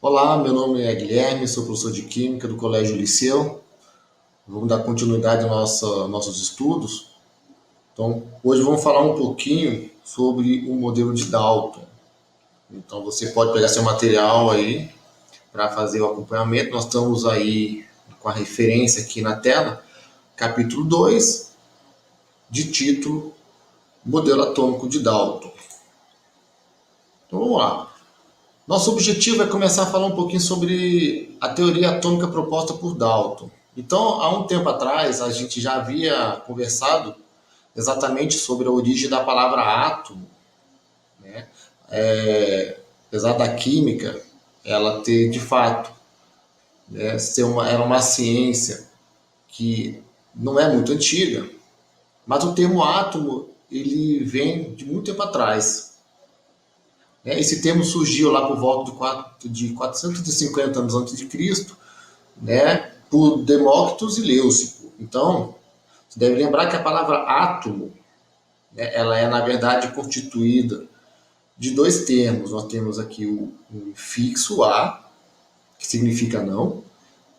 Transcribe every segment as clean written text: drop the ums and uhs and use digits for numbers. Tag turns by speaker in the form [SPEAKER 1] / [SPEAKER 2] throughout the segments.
[SPEAKER 1] Olá, meu nome é Guilherme, sou professor de Química do Colégio Liceu. Vamos dar continuidade aos nossos estudos. Então, hoje vamos falar um pouquinho sobre o modelo de Dalton. Então, você pode pegar seu material aí para fazer o acompanhamento. Nós estamos aí com a referência aqui na tela, capítulo 2, de título Modelo Atômico de Dalton. Então, vamos lá. Nosso objetivo é começar a falar um pouquinho sobre a teoria atômica proposta por Dalton. Então, há um tempo atrás, a gente já havia conversado exatamente sobre a origem da palavra átomo, né? Apesar da química, ela ter, de fato, né, era uma ciência que não é muito antiga, mas o termo átomo, ele vem de muito tempo atrás. Esse termo surgiu lá por volta de 450 anos antes de Cristo, né, por Demócritos e Leucipo. Então, você deve lembrar que a palavra átomo, né, ela é, na verdade, constituída de dois termos. Nós temos aqui o fixo A, que significa não,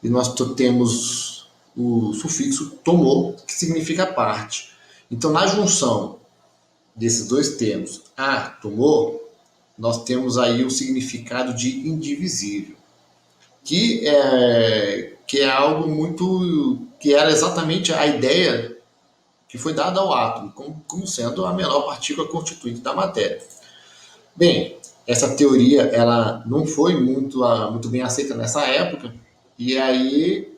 [SPEAKER 1] e nós temos o sufixo tomou, que significa parte. Então, na junção desses dois termos, a, tomou, nós temos aí o significado de indivisível, que é algo muito, que era exatamente a ideia que foi dada ao átomo, como sendo a menor partícula constituinte da matéria. Bem, essa teoria ela não foi muito bem aceita nessa época, e aí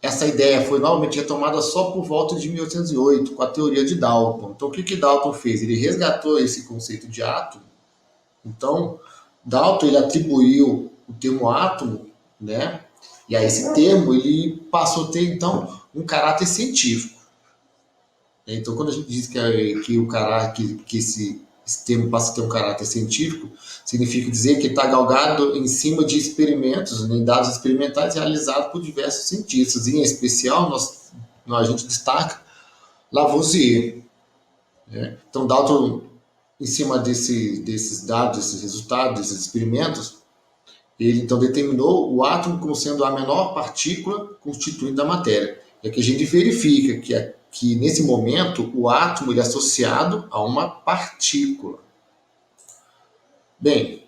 [SPEAKER 1] essa ideia foi novamente retomada só por volta de 1808, com a teoria de Dalton. Então, o que Dalton fez? Ele resgatou esse conceito de átomo. Então, Dalton ele atribuiu o termo átomo, né? E a esse termo ele passou a ter então um caráter científico. Então, quando a gente diz que o caráter, que esse termo passa a ter um caráter científico, significa dizer que está galgado em cima de experimentos, em dados experimentais realizados por diversos cientistas. E, em especial, a gente destaca Lavoisier. Né? Então, Dalton, em cima desses dados, desses resultados, desses experimentos, ele então determinou o átomo como sendo a menor partícula constituinte da matéria. É que a gente verifica que nesse momento o átomo ele é associado a uma partícula. Bem,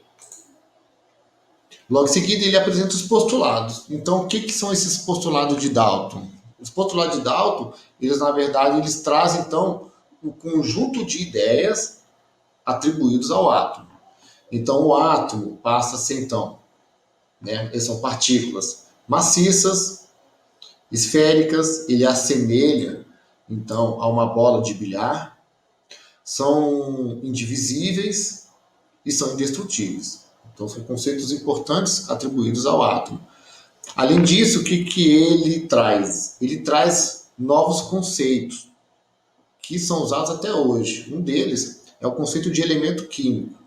[SPEAKER 1] logo em seguida ele apresenta os postulados. Então, o que são esses postulados de Dalton? Os postulados de Dalton, eles na verdade eles trazem então o conjunto de ideias atribuídos ao átomo. Então, o átomo passa a ser então, né, são partículas maciças, esféricas, ele assemelha então a uma bola de bilhar, são indivisíveis e são indestrutíveis. Então são conceitos importantes atribuídos ao átomo. Além disso, o que ele traz? Ele traz novos conceitos que são usados até hoje. Um deles é o conceito de elemento químico,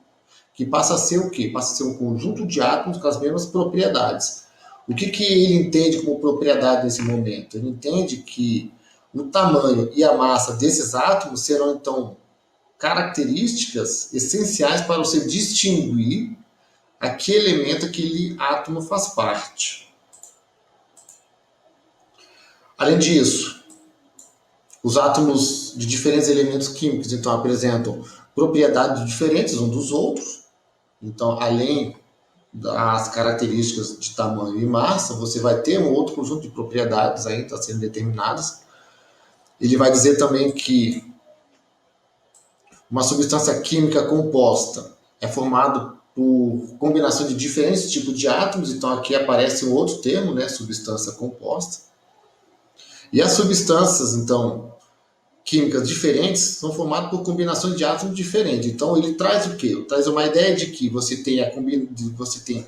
[SPEAKER 1] que passa a ser o quê? Passa a ser um conjunto de átomos com as mesmas propriedades. O que ele entende como propriedade nesse momento? Ele entende que o tamanho e a massa desses átomos serão, então, características essenciais para você distinguir a que elemento aquele átomo faz parte. Além disso, os átomos de diferentes elementos químicos, então, apresentam propriedades diferentes uns dos outros. Então, além das características de tamanho e massa, você vai ter um outro conjunto de propriedades aí está sendo determinadas. Ele vai dizer também que uma substância química composta é formada por combinação de diferentes tipos de átomos, então aqui aparece um outro termo, né, substância composta. E as substâncias, então, químicas diferentes são formadas por combinações de átomos diferentes. Então ele traz o quê? Traz uma ideia de que você tem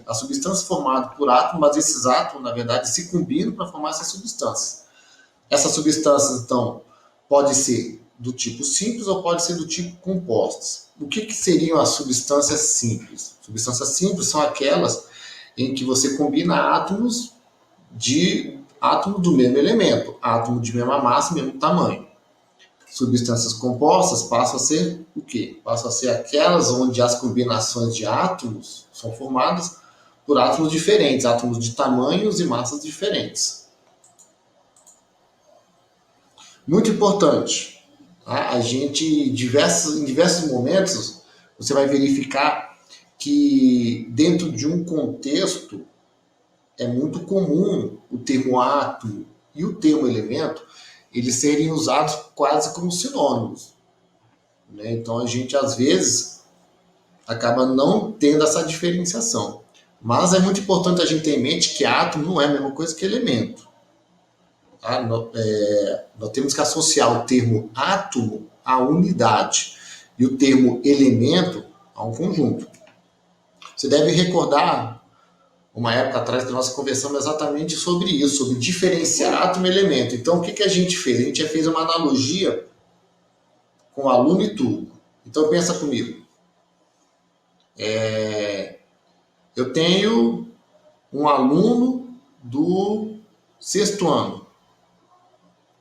[SPEAKER 1] a substância formada por átomos, mas esses átomos, na verdade, se combinam para formar essas substâncias. Essas substâncias, então, podem ser do tipo simples ou pode ser do tipo compostas. O que seriam as substâncias simples? Substâncias simples são aquelas em que você combina átomos do mesmo elemento, átomo de mesma massa, mesmo tamanho. Substâncias compostas passam a ser o quê? Passam a ser aquelas onde as combinações de átomos são formadas por átomos diferentes, átomos de tamanhos e massas diferentes. Muito importante, tá? A gente, em diversos momentos, você vai verificar que dentro de um contexto é muito comum o termo átomo e o termo elemento eles serem usados quase como sinônimos, né? Então a gente às vezes acaba não tendo essa diferenciação. Mas é muito importante a gente ter em mente que átomo não é a mesma coisa que elemento. Tá? Nós temos que associar o termo átomo à unidade e o termo elemento a um conjunto. Você deve recordar uma época atrás que nós conversamos exatamente sobre isso, sobre diferenciar átomo e elemento. Então, o que a gente fez? A gente fez uma analogia com aluno e turma. Então, pensa comigo. Eu tenho um aluno do sexto ano.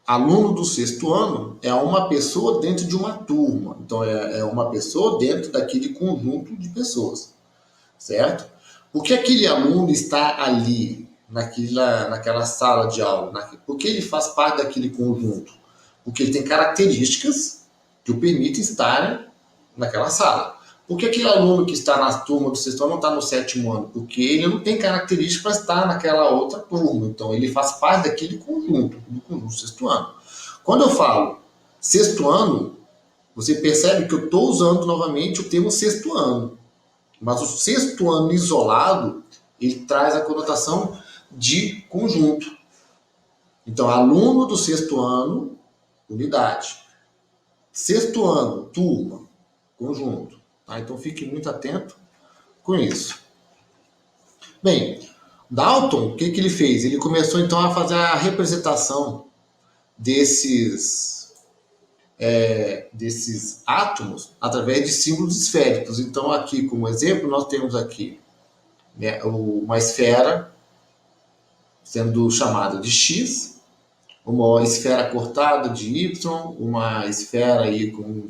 [SPEAKER 1] Aluno do sexto ano é uma pessoa dentro de uma turma. Então, é uma pessoa dentro daquele conjunto de pessoas, certo? Por que aquele aluno está ali, naquela sala de aula? Por que ele faz parte daquele conjunto? Porque ele tem características que o permitem estar naquela sala. Por que aquele aluno que está na turma do sexto ano não está no sétimo ano? Porque ele não tem características para estar naquela outra turma. Então, ele faz parte daquele conjunto, do conjunto do sexto ano. Quando eu falo sexto ano, você percebe que eu estou usando novamente o termo sexto ano. Mas o sexto ano isolado, ele traz a conotação de conjunto. Então, aluno do sexto ano, unidade. Sexto ano, turma, conjunto. Tá? Então, fique muito atento com isso. Bem, Dalton, o que ele fez? Ele começou, então, a fazer a representação desses átomos através de símbolos esféricos. Então, aqui, como exemplo, nós temos aqui, né, uma esfera sendo chamada de X, uma esfera cortada de Y, uma esfera aí com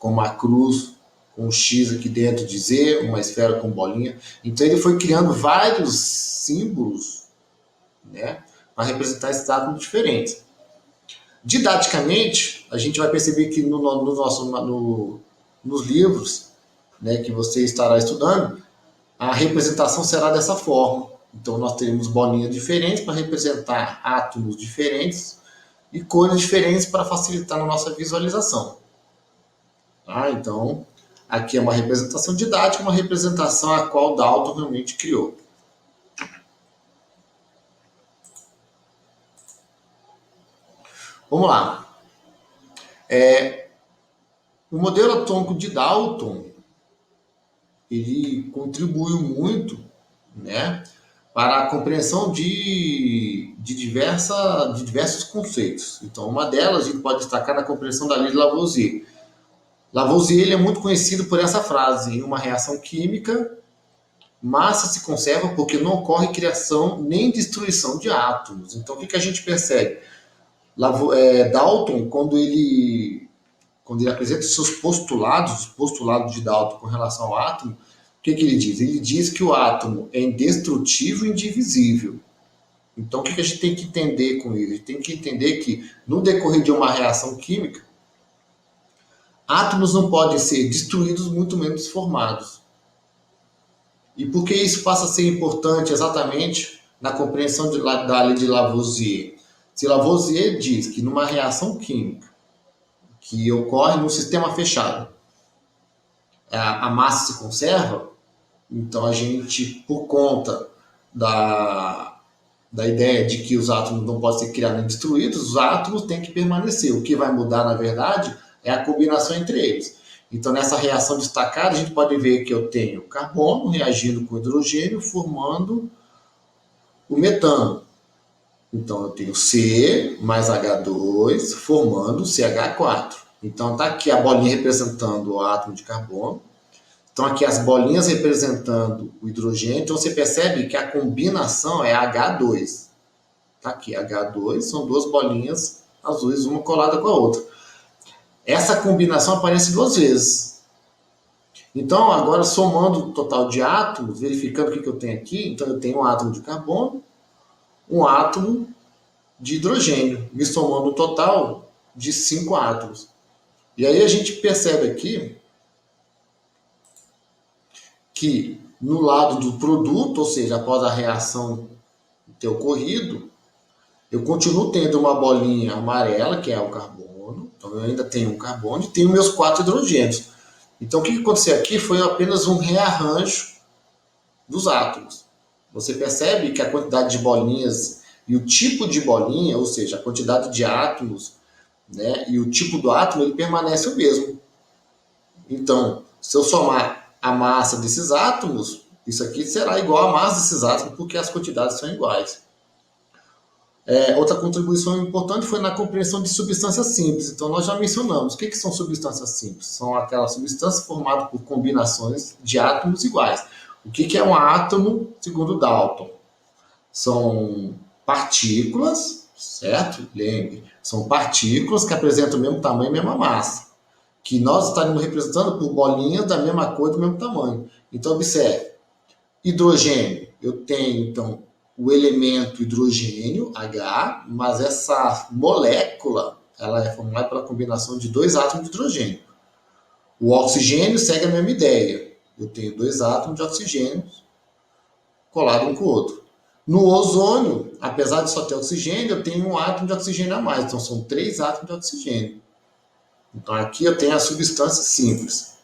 [SPEAKER 1] uma cruz com um X aqui dentro de Z, uma esfera com bolinha. Então ele foi criando vários símbolos, né, para representar esses átomos diferentes. Didaticamente, a gente vai perceber que nos livros, né, que você estará estudando, a representação será dessa forma. Então, nós teremos bolinhas diferentes para representar átomos diferentes e cores diferentes para facilitar na nossa visualização. Tá? Então, aqui é uma representação didática, uma representação a qual Dalton realmente criou. Vamos lá. O modelo atômico de Dalton, ele contribuiu muito, né, para a compreensão de diversos conceitos. Então, uma delas a gente pode destacar na compreensão da lei de Lavoisier. Lavoisier ele é muito conhecido por essa frase: em uma reação química, massa se conserva porque não ocorre criação nem destruição de átomos. Então, o que a gente percebe? Dalton, quando ele apresenta os seus postulados, os postulados de Dalton com relação ao átomo, o que ele diz? Ele diz que o átomo é indestrutível e indivisível. Então, o que a gente tem que entender com isso? A gente tem que entender que, no decorrer de uma reação química, átomos não podem ser destruídos, muito menos formados. E por que isso passa a ser importante exatamente na compreensão da lei de Lavoisier? Se Lavoisier diz que numa reação química que ocorre num sistema fechado, a massa se conserva, então a gente, por conta da ideia de que os átomos não podem ser criados nem destruídos, os átomos têm que permanecer. O que vai mudar, na verdade, é a combinação entre eles. Então, nessa reação destacada, a gente pode ver que eu tenho carbono reagindo com hidrogênio, formando o metano. Então, eu tenho C mais H2 formando CH4. Então, está aqui a bolinha representando o átomo de carbono. Estão aqui as bolinhas representando o hidrogênio. Então, você percebe que a combinação é H2. Está aqui, H2, são duas bolinhas azuis, uma colada com a outra. Essa combinação aparece duas vezes. Então, agora somando o total de átomos, verificando o que eu tenho aqui, então eu tenho um átomo de carbono, um átomo de hidrogênio, me somando um total de 5 átomos. E aí a gente percebe aqui que no lado do produto, ou seja, após a reação ter ocorrido, eu continuo tendo uma bolinha amarela, que é o carbono, então eu ainda tenho um carbono e tenho meus 4 hidrogênios. Então o que aconteceu aqui foi apenas um rearranjo dos átomos. Você percebe que a quantidade de bolinhas e o tipo de bolinha, ou seja, a quantidade de átomos, né, e o tipo do átomo, ele permanece o mesmo. Então, se eu somar a massa desses átomos, isso aqui será igual à massa desses átomos, porque as quantidades são iguais. Outra contribuição importante foi na compreensão de substâncias simples. Então, nós já mencionamos. O que são substâncias simples? São aquelas substâncias formadas por combinações de átomos iguais. O que é um átomo, segundo Dalton? São partículas, certo? Lembre, são partículas que apresentam o mesmo tamanho e a mesma massa, que nós estaremos representando por bolinhas da mesma cor e do mesmo tamanho. Então, observe, hidrogênio, eu tenho, então, o elemento hidrogênio, H, mas essa molécula, ela é formada pela combinação de 2 átomos de hidrogênio. O oxigênio segue a mesma ideia. Eu tenho 2 átomos de oxigênio colados um com o outro. No ozônio, apesar de só ter oxigênio, eu tenho um átomo de oxigênio a mais. Então, são 3 átomos de oxigênio. Então, aqui eu tenho a substância simples.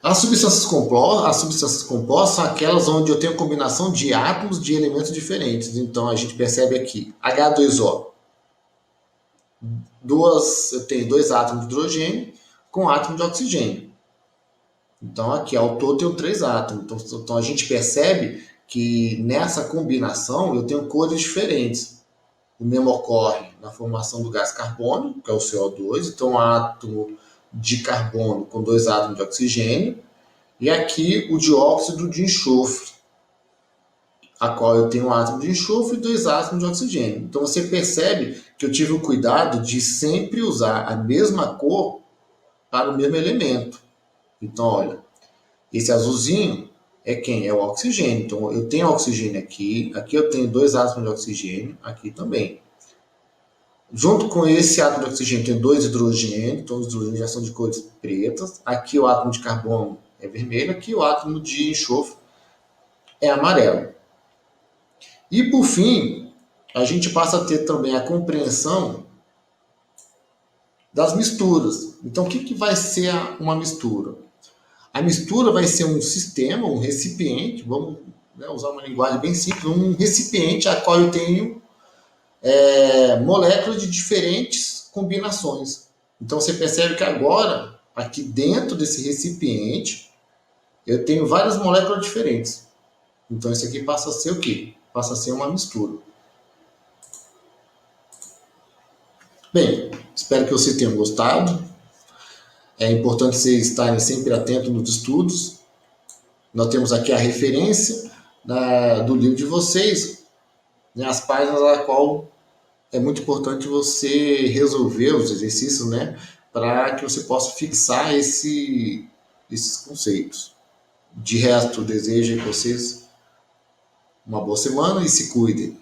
[SPEAKER 1] As substâncias compostas são aquelas onde eu tenho combinação de átomos de elementos diferentes. Então, a gente percebe aqui, H2O. Eu tenho 2 átomos de hidrogênio com átomo de oxigênio. Então, aqui, ao todo, eu tenho 3 átomos. Então, a gente percebe que nessa combinação eu tenho cores diferentes. O mesmo ocorre na formação do gás carbônico, que é o CO2, então um átomo de carbono com 2 átomos de oxigênio, e aqui o dióxido de enxofre, a qual eu tenho um átomo de enxofre e 2 átomos de oxigênio. Então você percebe que eu tive o cuidado de sempre usar a mesma cor para o mesmo elemento. Então, olha, esse azulzinho é quem? É o oxigênio. Então eu tenho oxigênio aqui, aqui eu tenho 2 átomos de oxigênio, aqui também. Junto com esse átomo de oxigênio tem 2 hidrogênios, então os hidrogênios já são de cores pretas. Aqui o átomo de carbono é vermelho, aqui o átomo de enxofre é amarelo. E por fim, a gente passa a ter também a compreensão das misturas. Então, o que vai ser uma mistura? A mistura vai ser um sistema, um recipiente, vamos, né, usar uma linguagem bem simples, um recipiente a qual eu tenho moléculas de diferentes combinações. Então você percebe que agora, aqui dentro desse recipiente, eu tenho várias moléculas diferentes. Então isso aqui passa a ser o quê? Passa a ser uma mistura. Bem, espero que vocês tenham gostado. É importante vocês estarem sempre atentos nos estudos. Nós temos aqui a referência do livro de vocês, né, as páginas a qual é muito importante você resolver os exercícios, né, para que você possa fixar esses conceitos. De resto, desejo que vocês uma boa semana e se cuidem.